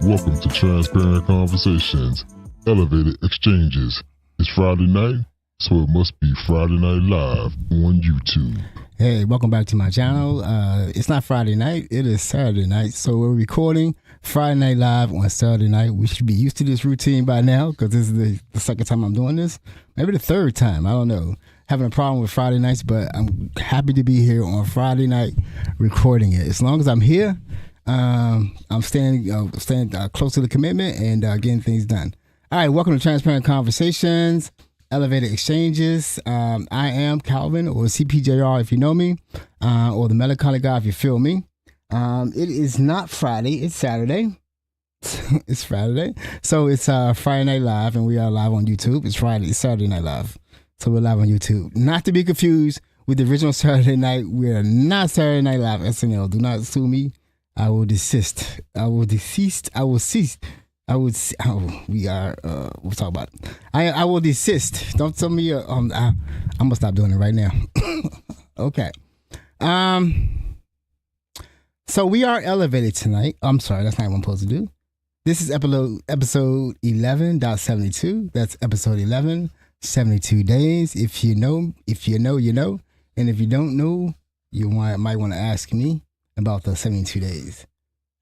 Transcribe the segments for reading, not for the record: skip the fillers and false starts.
Welcome to Transparent Conversations, Elevated Exchanges. It's Friday night, so it must be Friday Night Live on YouTube. Hey, welcome back to my channel. It's not Friday night, it is Saturday night. So we're recording Friday Night Live on Saturday night. We should be used to this routine by now because this is the second time I'm doing this. Maybe the third time, I don't know. Having a problem with Friday nights, but I'm happy to be here on Friday night recording it. As long as I'm here, I'm staying close to the commitment and getting things done. All right, welcome to Transparent Conversations, Elevated Exchanges. I am Calvin, or CPJR if you know me, or the Melancholy Guy if you feel me. It is not Friday, it's Saturday. It's Friday. So it's Friday Night Live, and we are live on YouTube. It's Saturday Night Live. So we're live on YouTube. Not to be confused with the original Saturday night. We are not Saturday Night Live SNL. Do not sue me. I will desist. We'll talk about it. I will desist. Don't tell me, I'm going to stop doing it right now. Okay. So we are elevated tonight. I'm sorry, that's not what I'm supposed to do. This is episode 11.72. That's episode 11, 72 days. If you know, you know. And if you don't know, you might want to ask me about the 72 days.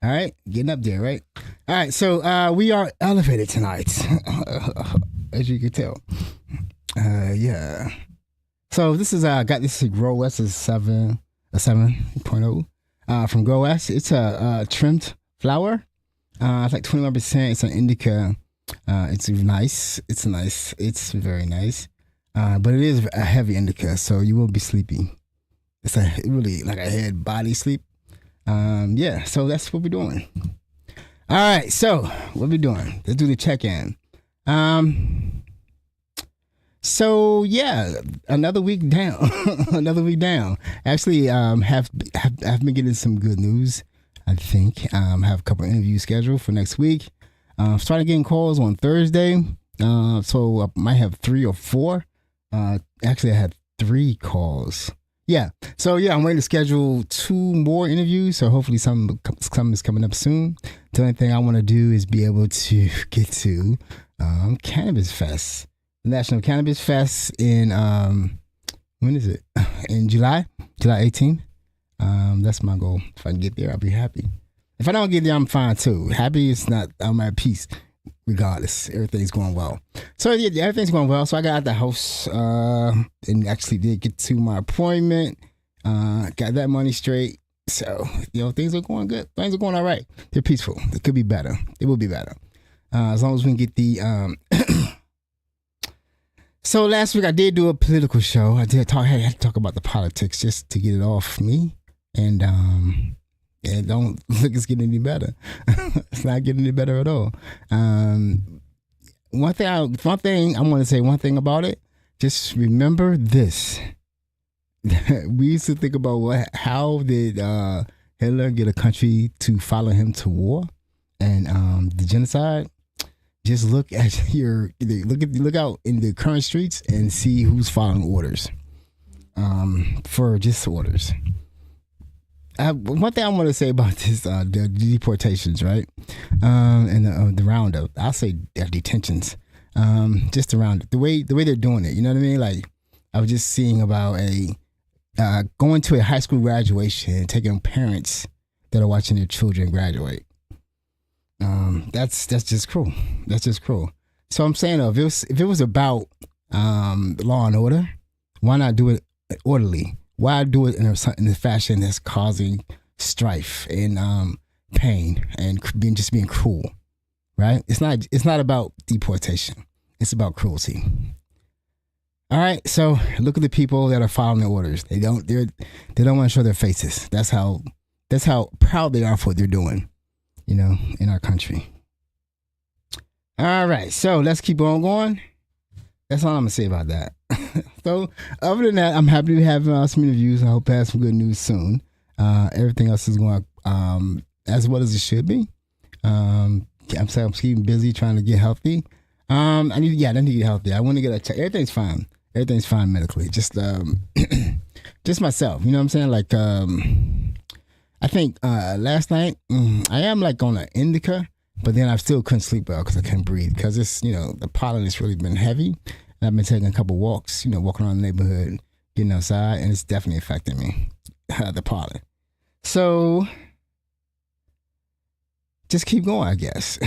All right, getting up there, right? All right, so we are elevated tonight, as you can tell. Yeah. So this is this is Grow West is 7.0 from Grow West. It's a trimmed flower. It's like 21%. It's an indica. It's nice. It's nice. It's very nice. But it is a heavy indica, so you will be sleepy. It's really like a head body sleep. Yeah, so that's what we're doing. All right, so what we doing? Let's do the check-in. So yeah, another week down. Another week down. Actually, have been getting some good news. I think have a couple of interviews scheduled for next week. Started getting calls on Thursday. So I might have 3 or 4. Actually, I had 3 calls. Yeah. So yeah, I'm waiting to schedule 2 more interviews. So hopefully some is coming up soon. The only thing I want to do is be able to get to Cannabis Fest, National Cannabis Fest in when is it? In July 18th. That's my goal. If I can get there, I'll be happy. If I don't get there, I'm fine too. Happy is not. I'm at peace. Regardless, everything's going well. So yeah, everything's going well. So I got out the house and actually did get to my appointment. Got that money straight. So things are going good. Things are going all right. They're peaceful. It could be better. It will be better as long as we can get the. So last week I did do a political show. I had to talk about the politics just to get it off me, and it don't look it's getting any better. It's not getting any better at all. One thing I want to say one thing about it. Just remember this. We used to think about how did Hitler get a country to follow him to war and the genocide. Just look at look out in the current streets and see who's following orders. For just orders. One thing I want to say about this, the deportations, right? And the roundup. I'll say detentions. Just the roundup. The way they're doing it. You know what I mean? Like I was just seeing about going to a high school graduation and taking parents that are watching their children graduate. That's just cruel. That's just cruel. So I'm saying, if it was about law and order, why not do it orderly? Why do it in a fashion that's causing strife and pain and being cruel, right? It's not about deportation. It's about cruelty. All right, so look at the people that are following the orders. They don't want to show their faces. That's how proud they are for what they're doing, in our country. All right, so let's keep on going. That's all I'm gonna say about that. So, other than that, I'm happy to have some interviews. I hope to have some good news soon. Everything else is going as well as it should be. I'm keeping busy trying to get healthy. I need to get healthy. I want to get a check. Everything's fine. Everything's fine medically. Just just myself. You know what I'm saying? Like I think last night I am like on an indica, but then I still couldn't sleep well because I couldn't breathe because it's the pollen has really been heavy. And I've been taking a couple walks, walking around the neighborhood, getting outside, and it's definitely affecting me, the pollen. So just keep going, I guess.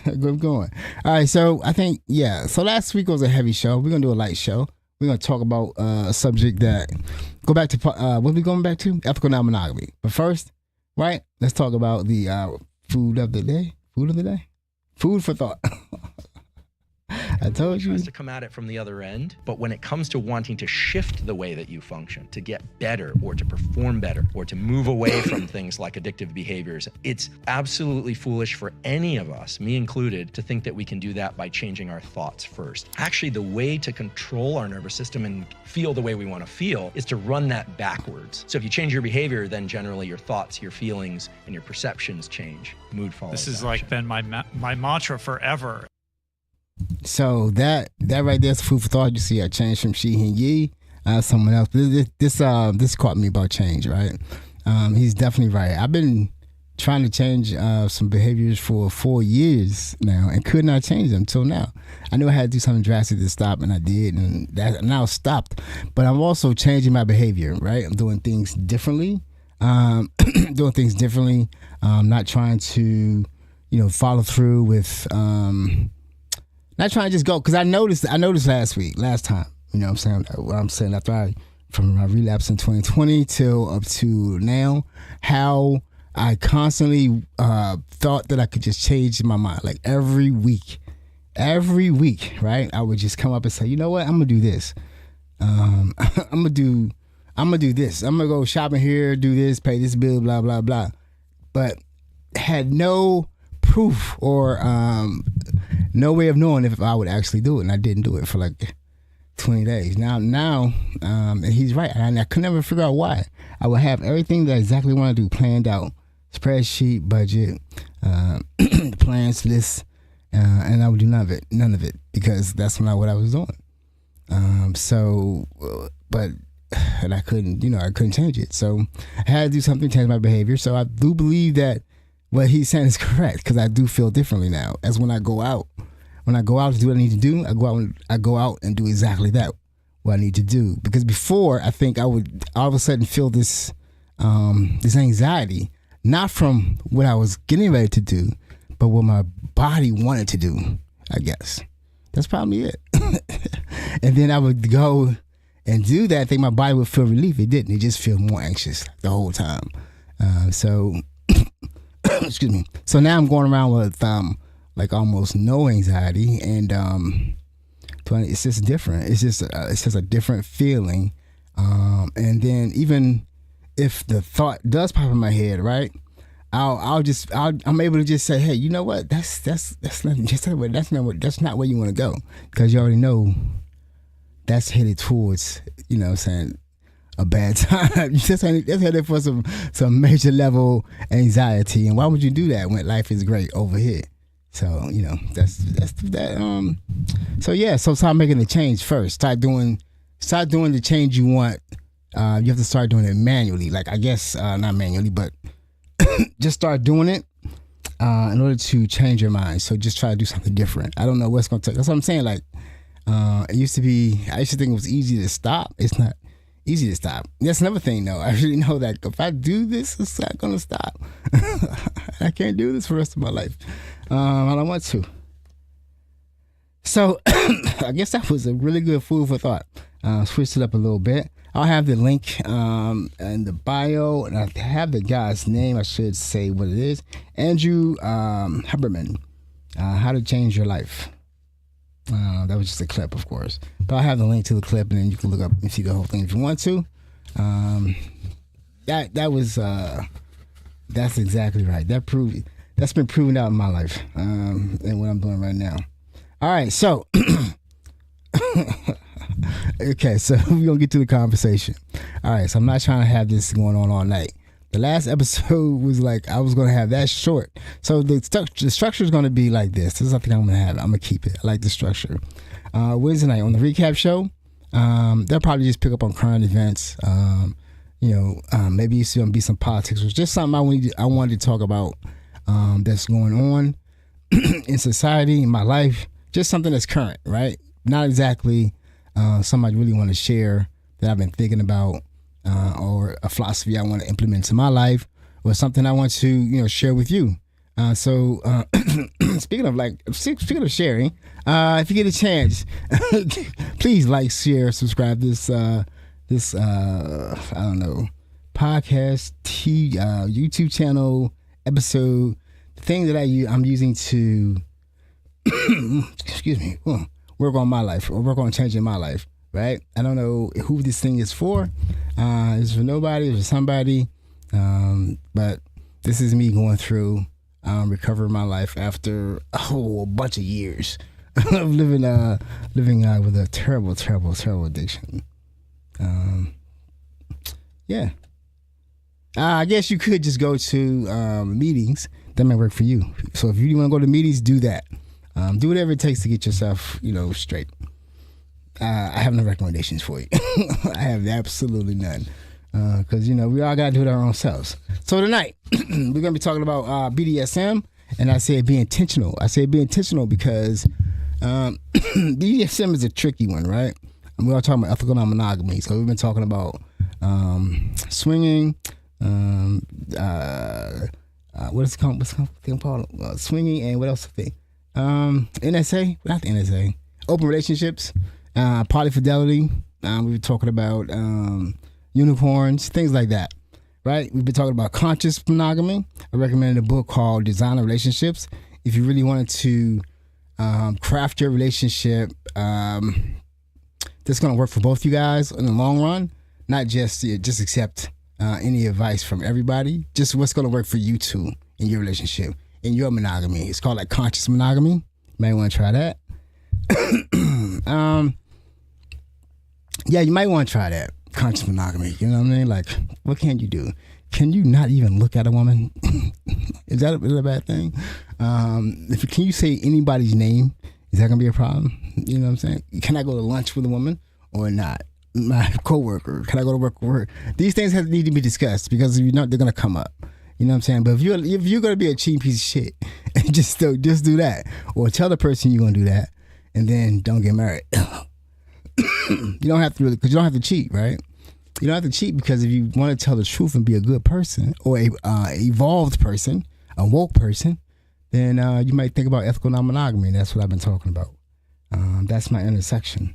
Keep going. All right, so I think, so last week was a heavy show. We're going to do a light show. We're going to talk about a subject that, go back to, what are we going back to? Ethical non-monogamy. But first, right, let's talk about the food of the day. Food for thought. I told you. Tries to come at it from the other end, but when it comes to wanting to shift the way that you function, to get better or to perform better or to move away from things like addictive behaviors, it's absolutely foolish for any of us, me included, to think that we can do that by changing our thoughts first. Actually, the way to control our nervous system and feel the way we want to feel is to run that backwards. So if you change your behavior, then generally your thoughts, your feelings, and your perceptions change. Mood follows This has action. like been my mantra forever. So that right there's food for thought. You see, I changed from she and ye, someone else. This caught me about change, right? He's definitely right. I've been trying to change some behaviors for 4 years now and could not change them till now. I knew I had to do something drastic to stop, and I did, and that now stopped. But I'm also changing my behavior, right? I'm doing things differently. Not trying to, follow through with. Not trying to just go, because I noticed last time, what I'm saying after from my relapse in 2020 till up to now, how I constantly thought that I could just change my mind. Like every week, right? I would just come up and say, you know what, I'm gonna do this. I'm gonna do this. I'm gonna go shopping here, do this, pay this bill, blah blah blah. But had no proof or no way of knowing if I would actually do it, and I didn't do it for like 20 days. Now, and he's right, and I could never figure out why. I would have everything that I exactly want to do planned out, spreadsheet, budget, plans, lists, and I would do none of it, because that's not what I was doing. And I couldn't change it. So I had to do something to change my behavior. So I do believe that what he's saying is correct, because I do feel differently now. As when I go out to do what I need to do, I go out and do exactly that, what I need to do. Because before, I think I would all of a sudden feel this anxiety, not from what I was getting ready to do, but what my body wanted to do, I guess. That's probably it. And then I would go and do that. I think my body would feel relief. It didn't. It just feel more anxious the whole time. Excuse me. So now I'm going around with like almost no anxiety, and it's just different. It's just a different feeling. And then even if the thought does pop in my head, right? I'm able to just say, hey, you know what? That's not where you want to go, because you already know that's headed towards, a bad time. That's headed for some major level anxiety. And why would you do that when life is great over here? So, that's that. So start making the change first. Start doing the change you want. You have to start doing it manually. Like, I guess, not manually, but just start doing it in order to change your mind. So just try to do something different. I don't know what's going to take. That's what I'm saying. Like, I used to think it was easy to stop. It's not easy to stop. That's another thing, though. I really know that if I do this, it's not going to stop. I can't do this for the rest of my life. I don't want to. So I guess that was a really good food for thought. Switched it up a little bit. I'll have the link in the bio, and I have the guy's name. I should say what it is. Andrew Huberman, How to Change Your Life. That was just a clip, of course. But I'll have the link to the clip, and then you can look up and see the whole thing if you want to. That's exactly right. That's been proven out in my life, and what I'm doing right now. All right, so okay, so we're gonna get to the conversation. All right, so I'm not trying to have this going on all night. The last episode was like I was gonna have that short, so the structure is gonna be like this. This is something I'm gonna have. I'm gonna keep it. I like the structure. Wednesday night on the recap show, they'll probably just pick up on current events. Maybe it's gonna be some politics or just something I wanted to talk about that's going on in society, in my life. Just something that's current, right? Not exactly something I really want to share that I've been thinking about, or a philosophy I want to implement into my life, or something I want to, share with you. So speaking of sharing, if you get a chance, please like, share, subscribe this podcast, YouTube channel, episode, the thing that I'm using to work on my life or work on changing my life, right? I don't know who this thing is for. It's for nobody, it's for somebody. But this is me going through recovering my life after a bunch of years of living with a terrible addiction. I guess you could just go to meetings. That might work for you. So if you want to go to meetings, do that. Do whatever it takes to get yourself, straight. I have no recommendations for you. I have absolutely none. Because, we all got to do it our own selves. So tonight, we're going to be talking about BDSM. And I say be intentional. I say be intentional because BDSM is a tricky one, right? And we're all talking about ethical non-monogamy. So we've been talking about swinging, what's it called? Swinging and what else? NSA, not the NSA. Open relationships, polyfidelity. We've been talking about unicorns, things like that, right? We've been talking about conscious monogamy. I recommended a book called Design of Relationships. If you really wanted to craft your relationship that's going to work for both you guys in the long run, not just accept any advice from everybody, just what's going to work for you two in your relationship, in your monogamy. It's called conscious monogamy. You might want to try that. You might want to try that. Conscious monogamy, you know what I mean? Like, what can you do? Can you not even look at a woman? Is that a bad thing? Can you say anybody's name? Is that gonna be a problem? You know what I'm saying? Can I go to lunch with a woman or not? My coworker, can I go to work with her? These things need to be discussed because if you're not, they're gonna come up. You know what I'm saying? But if you're gonna be a cheap piece of shit, just do that, or tell the person you're gonna do that, and then don't get married. You don't have to because you don't have to cheat, right? You don't have to cheat because if you want to tell the truth and be a good person or a evolved person, a woke person, then you might think about ethical non-monogamy. That's what I've been talking about. That's my intersection.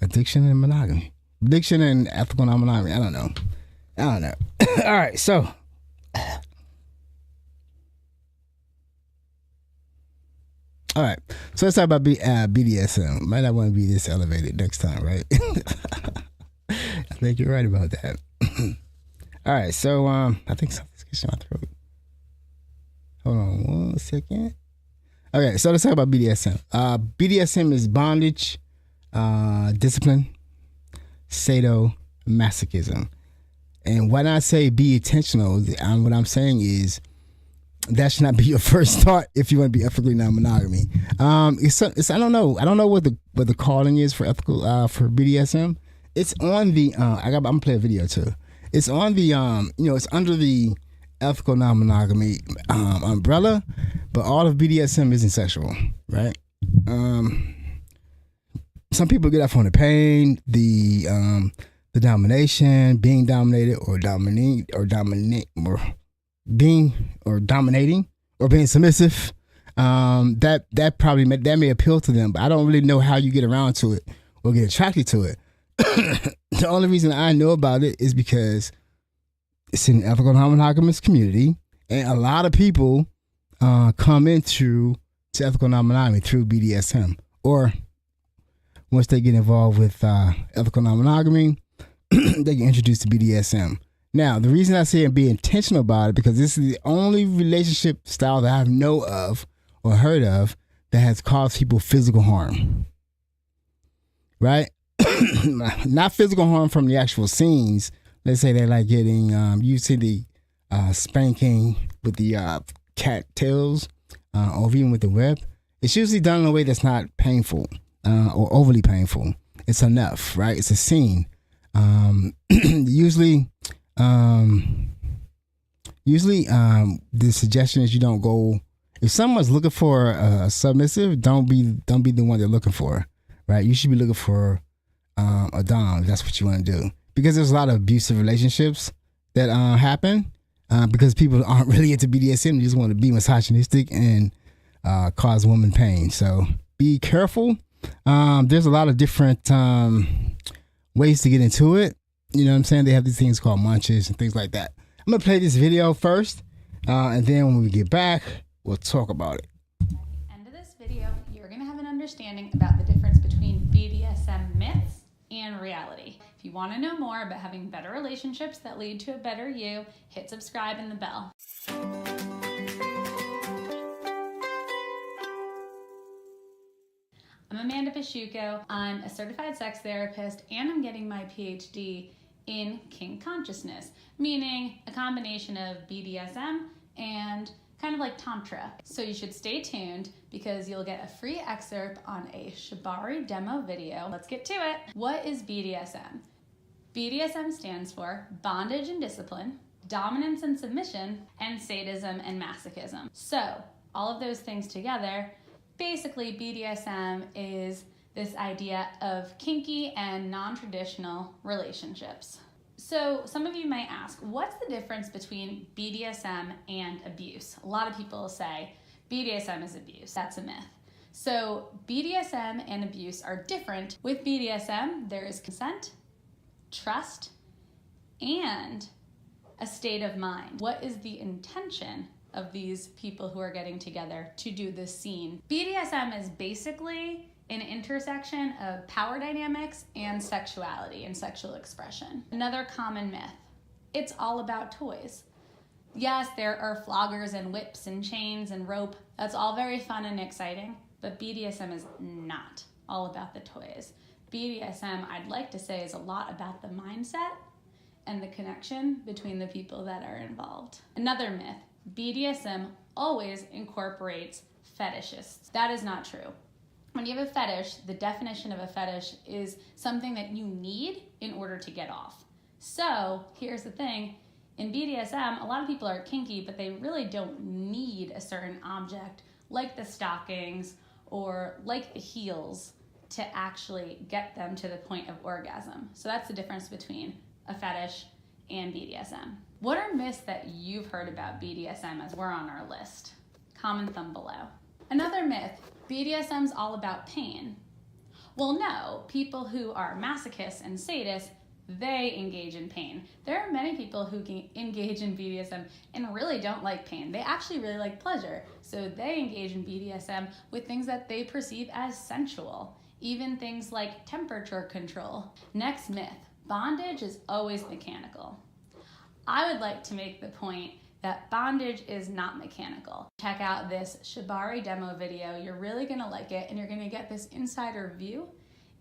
Addiction and monogamy. Addiction and ethical non-monogamy. I don't know. All right, so. All right, so let's talk about BDSM. Might not want to be this elevated next time, right? I think you're right about that. All right, so I think something's getting in my throat. Hold on 1 second. Okay, so let's talk about BDSM. BDSM is bondage, discipline, sadomasochism. And when I say be intentional, what I'm saying is that should not be your first thought if you want to be ethically non-monogamy. It's I don't know what the calling is for ethical for BDSM. It's on the I'm gonna play a video too. It's on the it's under the ethical non-monogamy umbrella, but all of BDSM isn't sexual, right? Some people get off on the pain, the domination, being dominated, or dominating, or dominating, or being submissive. That may appeal to them, but I don't really know how you get around to it or get attracted to it. The only reason I know about it is because it's in the ethical non-monogamous community, and a lot of people come into ethical non-monogamy through BDSM, or once they get involved with ethical non-monogamy, they get introduced to BDSM. Now, the reason I say be intentional about it because this is the only relationship style that I know of or heard of that has caused people physical harm, right? Not physical harm from the actual scenes. Let's say they're like getting used to the spanking with the cat tails or even with the whip. It's usually done in a way that's not painful or overly painful. It's enough, right? It's a scene. Usually, the suggestion is you don't go. If someone's looking for a submissive, don't be the one they're looking for, right? You should be looking for a dom if that's what you want to do, because there's a lot of abusive relationships that happen because people aren't really into BDSM. They just want to be misogynistic and cause women pain. So be careful. There's a lot of different ways to get into it. You know what I'm saying? They have these things called munches and things like that. I'm going to play this video first, and then when we get back, we'll talk about it. At the end of this video, you're going to have an understanding about the difference between BDSM myths and reality. If you want to know more about having better relationships that lead to a better you, hit subscribe and the bell. I'm Amanda Pisciuco. I'm a certified sex therapist, and I'm getting my PhD in kink consciousness, meaning a combination of BDSM and kind of like Tantra. So you should stay tuned because you'll get a free excerpt on a Shibari demo video. Let's get to it. What is BDSM? BDSM stands for bondage and discipline, dominance and submission, and sadism and masochism. So all of those things together, basically BDSM is this idea of kinky and non-traditional relationships. So some of you might ask, what's the difference between BDSM and abuse? A lot of people say BDSM is abuse. That's a myth. So BDSM and abuse are different. With BDSM, there is consent, trust, and a state of mind. What is the intention of these people who are getting together to do this scene? BDSM is basically an intersection of power dynamics and sexuality and sexual expression. Another common myth, it's all about toys. Yes, there are floggers and whips and chains and rope. That's all very fun and exciting, but BDSM is not all about the toys. BDSM, I'd like to say, is a lot about the mindset and the connection between the people that are involved. Another myth, BDSM always incorporates fetishists. That is not true. When you have a fetish, the definition of a fetish is something that you need in order to get off. So here's the thing, in BDSM, a lot of people are kinky, but they really don't need a certain object like the stockings or like the heels to actually get them to the point of orgasm. So that's the difference between a fetish and BDSM. What are myths that you've heard about BDSM as we're on our list? Comment them below. Another myth, BDSM's all about pain. Well, no, people who are masochists and sadists, they engage in pain. There are many people who can engage in BDSM and really don't like pain. They actually really like pleasure. So they engage in BDSM with things that they perceive as sensual, even things like temperature control. Next myth, bondage is always mechanical. I would like to make the point that bondage is not mechanical. Check out this Shibari demo video. You're really gonna like it, and you're gonna get this insider view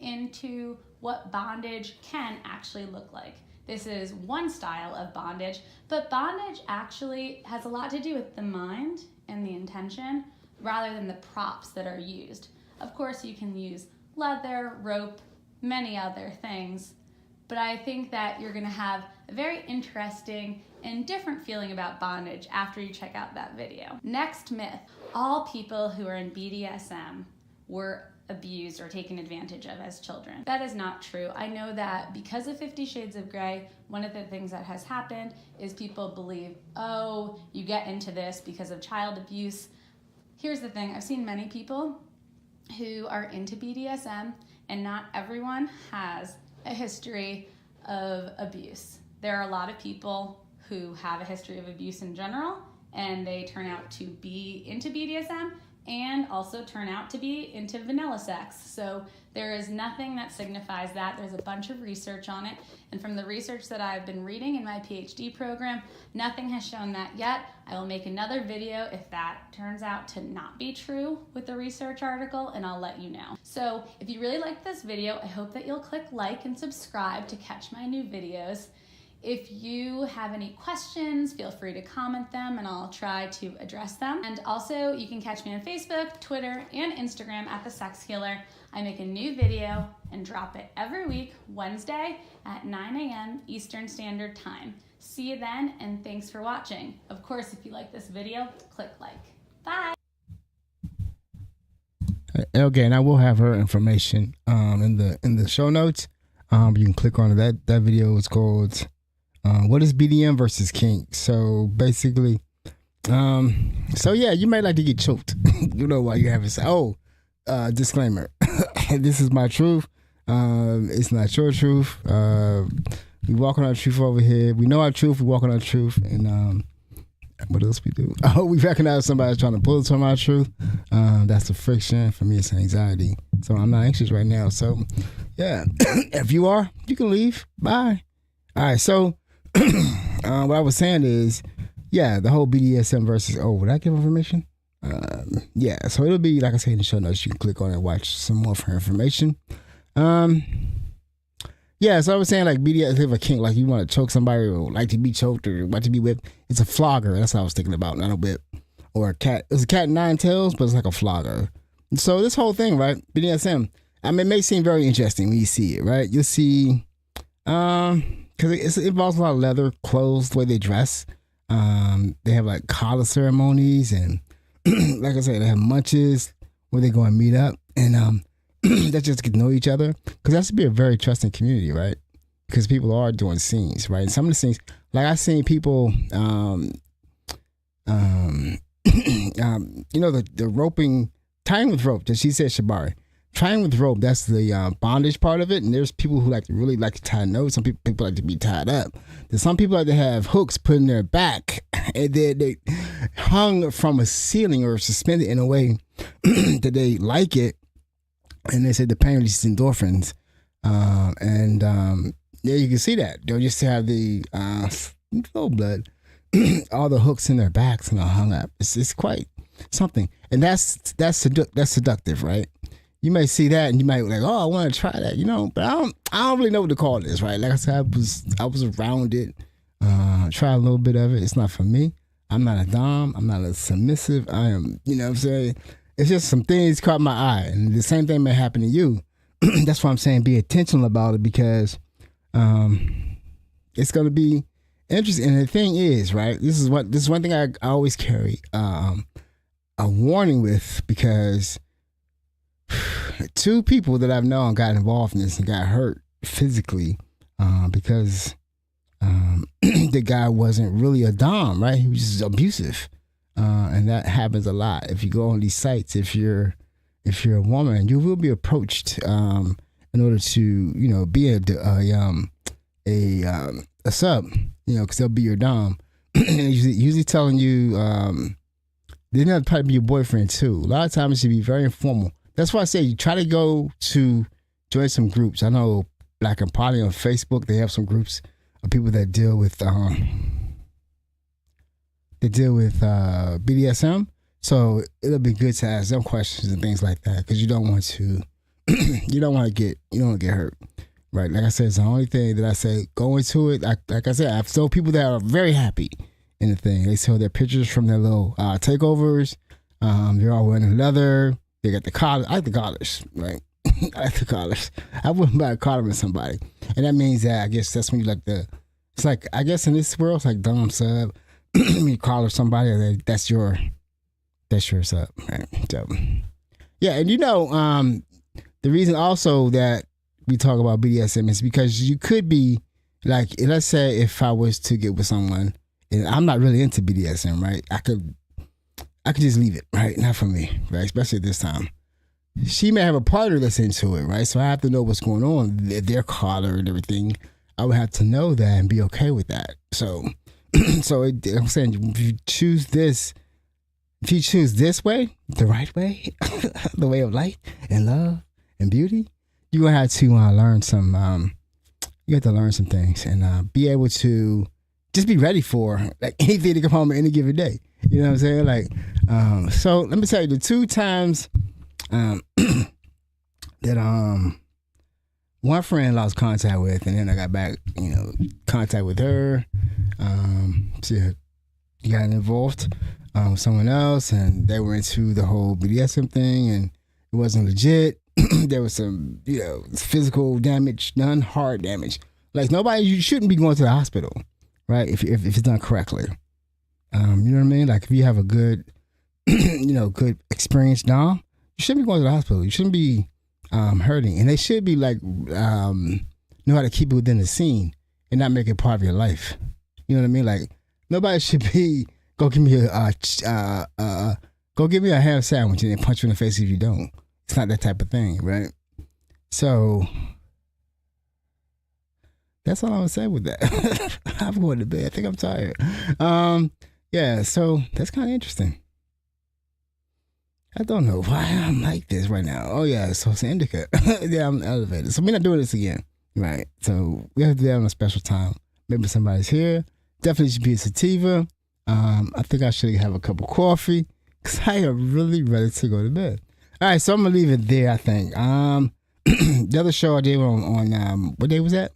into what bondage can actually look like. This is one style of bondage, but bondage actually has a lot to do with the mind and the intention rather than the props that are used. Of course, you can use leather, rope, many other things, but I think that you're gonna have a very interesting and different feeling about bondage after you check out that video. Next myth, all people who are in BDSM were abused or taken advantage of as children. That is not true. I know that because of 50 Shades of Grey, one of the things that has happened is people believe, oh, you get into this because of child abuse. Here's the thing, I've seen many people who are into BDSM, and not everyone has a history of abuse. There are a lot of people who have a history of abuse in general, and they turn out to be into BDSM, and also turn out to be into vanilla sex. So there is nothing that signifies that. There's a bunch of research on it. And from the research that I've been reading in my PhD program, nothing has shown that yet. I will make another video if that turns out to not be true with the research article, and I'll let you know. So if you really liked this video, I hope that you'll click like and subscribe to catch my new videos. If you have any questions, feel free to comment them and I'll try to address them. And also, you can catch me on Facebook, Twitter, and Instagram at The Sex Healer. I make a new video and drop it every week, Wednesday at 9 a.m. Eastern Standard Time. See you then, and thanks for watching. Of course, if you like this video, click like. Bye! Okay, and I will have her information in the show notes. You can click on it. That video is called what is BDM versus kink? So basically, so yeah, you might like to get choked. You know why you have it. Disclaimer. This is my truth. It's not your truth. We walk on our truth over here. We know our truth. We walk on our truth. And what else we do? Oh, we recognize somebody's trying to pull us from our truth. That's the friction. For me, it's anxiety. So I'm not anxious right now. So yeah, if you are, you can leave. Bye. All right. So what I was saying is, yeah, the whole BDSM versus, would I give information? Yeah, so it'll be, like I say, in the show notes. You can click on it and watch some more for information. Yeah, so I was saying, like, BDSM, a kink, like you want to choke somebody or like to be choked or want to be whipped. It's a flogger. That's what I was thinking about, not a whip. Or a cat. It's a cat and nine tails, but it's like a flogger. So this whole thing, right, BDSM, I mean, it may seem very interesting when you see it, right? You'll see, because it involves a lot of leather, clothes, the way they dress. They have like collar ceremonies and like I said, they have munches where they go and meet up and they just get to know each other, because that should be a very trusting community, right? Because people are doing scenes, right? And some of the scenes, like I've seen people, you know, the roping, tying with rope, that she said shibari. Tying with rope, that's the bondage part of it. And there's people who really like to tie knots. Some people like to be tied up. There's some people like to have hooks put in their back, and they hung from a ceiling or suspended in a way that they like it. And they said the pain releases endorphins. Yeah, you can see that. They'll just have the flow blood, all the hooks in their backs and all hung up. It's quite something. And that's seductive, right? You may see that and you might be like, oh, I want to try that, you know, but I don't really know what to call this, right? Like I said, I was around it, try a little bit of it. It's not for me. I'm not a dom. I'm not a submissive. I am, you know what I'm saying? It's just some things caught my eye, and the same thing may happen to you. That's why I'm saying be intentional about it, because it's going to be interesting. And the thing is, right, this is one thing I always carry a warning with, because two people that I've known got involved in this and got hurt physically because the guy wasn't really a dom, right? He was just abusive, and that happens a lot. If you go on these sites, if you're a woman, you will be approached in order to, you know, be a sub, you know, because they'll be your dom. And usually telling you they're not probably be your boyfriend too. A lot of times it should be very informal. That's why I say you try to go to join some groups. I know, like in Poly on Facebook, they have some groups of people that deal with BDSM. So it'll be good to ask them questions and things like that, because you don't want to get hurt, right? Like I said, it's the only thing that I say, go into it. Like I said, I've told people that are very happy in the thing. They show their pictures from their little takeovers. They're all wearing leather. They got the collar. I like the collars, right? I like the collars. I wouldn't buy a collar with somebody. And that means that, I guess that's when you like it's like, I guess in this world, it's like dom sub. You collar somebody, that's your sub, right? So, yeah, and you know, the reason also that we talk about BDSM is because you could be, like, let's say if I was to get with someone, and I'm not really into BDSM, right? I could just leave it, right? Not for me, right? Especially at this time. She may have a partner that's into it, right? So I have to know what's going on, their collar and everything. I would have to know that and be okay with that. So, I'm saying, if you choose this, If you choose this way, the right way, the way of light and love and beauty, you're gonna have to learn some. You have to learn some things and be able to just be ready for like anything to come home any given day. You know what I'm saying? Like, so let me tell you the 2 times that one friend lost contact with, and then I got back, contact with her. She got involved with someone else, and they were into the whole BDSM thing, and it wasn't legit. There was some, physical damage, none hard damage. Like you shouldn't be going to the hospital, right? If it's done correctly. You know what I mean? Like if you have a good, good experienced dom, you shouldn't be going to the hospital. You shouldn't be hurting, and they should be like know how to keep it within the scene and not make it part of your life. You know what I mean? Like nobody should be go give me a ham sandwich and then punch you in the face if you don't. It's not that type of thing, right? So that's all I'm gonna say with that. I'm going to bed. I think I'm tired. Yeah, so that's kind of interesting. I don't know why I'm like this right now. Oh yeah, so it's indica. Yeah, I'm elevated. So we're not doing this again, right? So we have to do that on a special time. Maybe somebody's here. Definitely should be a sativa. I think I should have a cup of coffee because I am really ready to go to bed. All right, so I'm gonna leave it there. I think the other show I did on what day was that?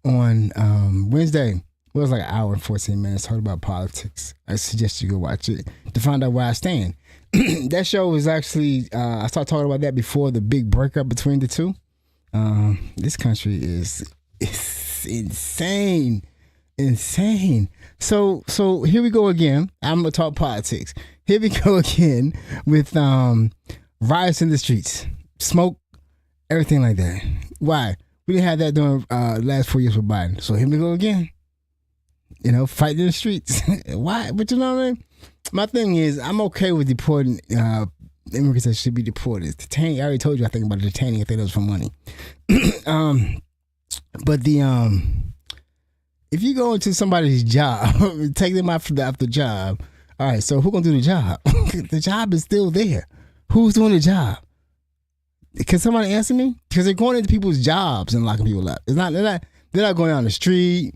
On Wednesday. It was like an hour and 14 minutes. Talking about politics. I suggest you go watch it to find out where I stand. That show was actually I started talking about that before the big breakup between the two. This country is insane. So here we go again. I'm gonna talk politics. Here we go again with riots in the streets, smoke, everything like that. Why? We didn't have that during last 4 years with Biden. So here we go again. Fighting in the streets. Why? But you know what I mean? My thing is, I'm okay with deporting immigrants that should be deported. Detaining, I already told you I think about detaining. I think that was for money. But if you go into somebody's job, take them out off the job. All right, so who's gonna do the job? The job is still there. Who's doing the job? Can somebody answer me? Because they're going into people's jobs and locking people up. They're not going down the street,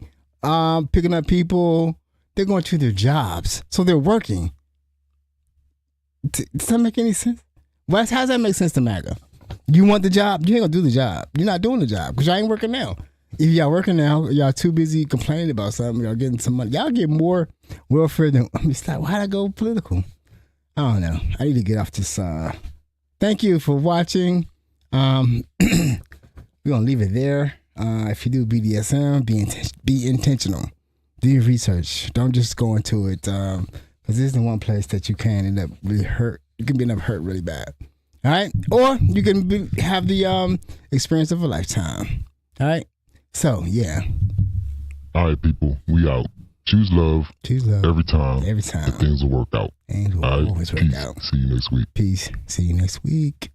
picking up people. They're going to their jobs, so they're working. Does that make any sense? How does that make sense to MAGA? You want the job? You ain't gonna do the job. You're not doing the job because y'all ain't working now. If y'all working now, y'all too busy complaining about something. Y'all getting some money. Y'all get more welfare than. Stop. Why'd I go political? I don't know. I need to get off this. Thank you for watching. We're gonna leave it there. If you do BDSM, be intentional. Do your research. Don't just go into it because this isn't one place that you can end up really hurt. You can end up hurt really bad. All right, or you can have the experience of a lifetime. All right. So yeah. All right, people. We out. Choose love. Choose love every time. Every time. Things will work out. Things will always work out. See you next week. Peace. See you next week.